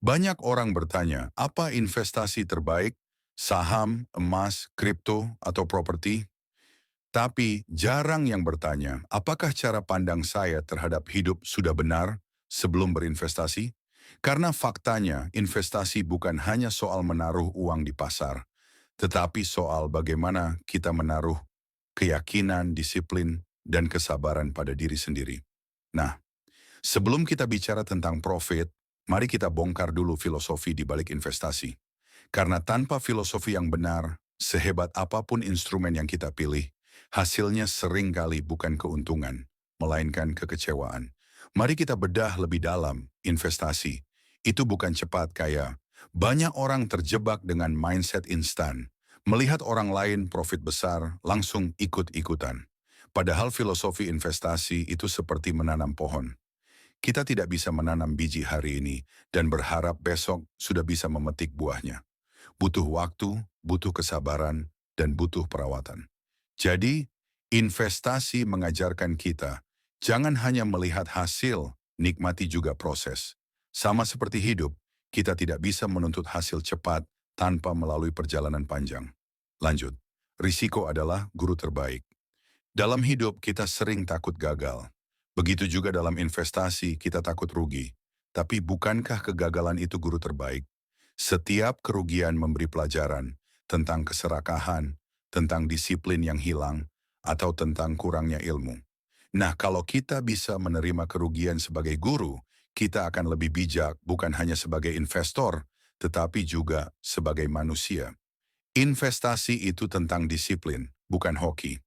Banyak orang bertanya, apa investasi terbaik? Saham, emas, kripto, atau properti? Tapi jarang yang bertanya, apakah cara pandang saya terhadap hidup sudah benar sebelum berinvestasi? Karena faktanya, investasi bukan hanya soal menaruh uang di pasar, tetapi soal bagaimana kita menaruh keyakinan, disiplin, dan kesabaran pada diri sendiri. Nah, sebelum kita bicara tentang profit, mari kita bongkar dulu filosofi di balik investasi. Karena tanpa filosofi yang benar, sehebat apapun instrumen yang kita pilih, hasilnya seringkali bukan keuntungan, melainkan kekecewaan. Mari kita bedah lebih dalam investasi. Itu bukan cepat kaya. Banyak orang terjebak dengan mindset instan. Melihat orang lain profit besar, langsung ikut-ikutan. Padahal filosofi investasi itu seperti menanam pohon. Kita tidak bisa menanam biji hari ini dan berharap besok sudah bisa memetik buahnya. Butuh waktu, butuh kesabaran, dan butuh perawatan. Jadi, investasi mengajarkan kita, jangan hanya melihat hasil, nikmati juga proses. Sama seperti hidup, kita tidak bisa menuntut hasil cepat tanpa melalui perjalanan panjang. Lanjut, risiko adalah guru terbaik. Dalam hidup kita sering takut gagal. Begitu juga dalam investasi kita takut rugi. Tapi bukankah kegagalan itu guru terbaik? Setiap kerugian memberi pelajaran tentang keserakahan, tentang disiplin yang hilang, atau tentang kurangnya ilmu. Nah, kalau kita bisa menerima kerugian sebagai guru, kita akan lebih bijak bukan hanya sebagai investor, tetapi juga sebagai manusia. Investasi itu tentang disiplin, bukan hoki.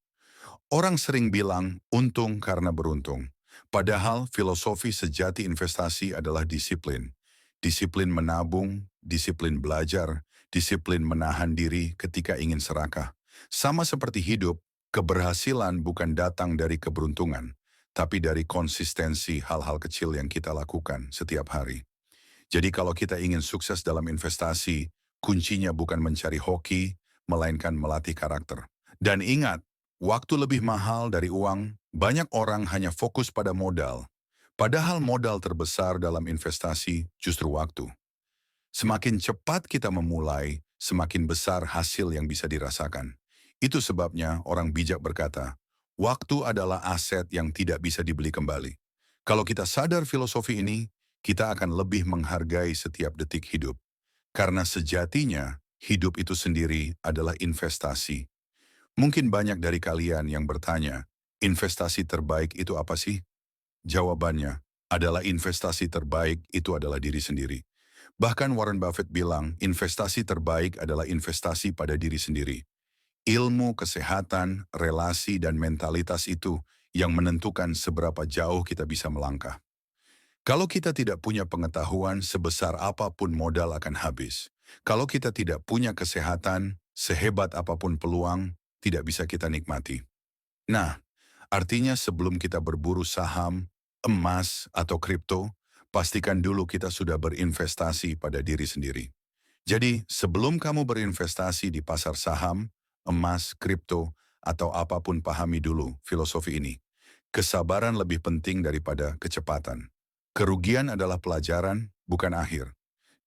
Orang sering bilang untung karena beruntung. Padahal filosofi sejati investasi adalah disiplin. Disiplin menabung, disiplin belajar, disiplin menahan diri ketika ingin serakah. Sama seperti hidup, keberhasilan bukan datang dari keberuntungan, tapi dari konsistensi hal-hal kecil yang kita lakukan setiap hari. Jadi kalau kita ingin sukses dalam investasi, kuncinya bukan mencari hoki, melainkan melatih karakter. Dan ingat, waktu lebih mahal dari uang, banyak orang hanya fokus pada modal. Padahal modal terbesar dalam investasi justru waktu. Semakin cepat kita memulai, semakin besar hasil yang bisa dirasakan. Itu sebabnya orang bijak berkata, waktu adalah aset yang tidak bisa dibeli kembali. Kalau kita sadar filosofi ini, kita akan lebih menghargai setiap detik hidup. Karena sejatinya, hidup itu sendiri adalah investasi. Mungkin banyak dari kalian yang bertanya, investasi terbaik itu apa sih? Jawabannya adalah investasi terbaik itu adalah diri sendiri. Bahkan Warren Buffett bilang, investasi terbaik adalah investasi pada diri sendiri. Ilmu, kesehatan, relasi, dan mentalitas itu yang menentukan seberapa jauh kita bisa melangkah. Kalau kita tidak punya pengetahuan, sebesar apapun modal akan habis. Kalau kita tidak punya kesehatan, sehebat apapun peluang, tidak bisa kita nikmati. Nah, artinya sebelum kita berburu saham, emas, atau kripto, pastikan dulu kita sudah berinvestasi pada diri sendiri. Jadi, sebelum kamu berinvestasi di pasar saham, emas, kripto, atau apapun, pahami dulu filosofi ini. Kesabaran lebih penting daripada kecepatan. Kerugian adalah pelajaran, bukan akhir.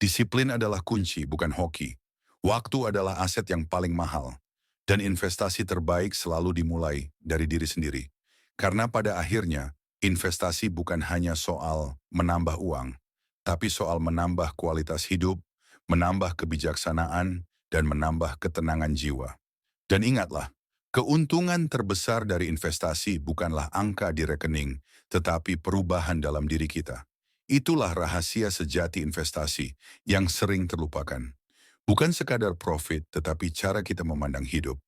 Disiplin adalah kunci, bukan hoki. Waktu adalah aset yang paling mahal. Dan investasi terbaik selalu dimulai dari diri sendiri. Karena pada akhirnya, investasi bukan hanya soal menambah uang, tapi soal menambah kualitas hidup, menambah kebijaksanaan, dan menambah ketenangan jiwa. Dan ingatlah, keuntungan terbesar dari investasi bukanlah angka di rekening, tetapi perubahan dalam diri kita. Itulah rahasia sejati investasi yang sering terlupakan. Bukan sekadar profit, tetapi cara kita memandang hidup.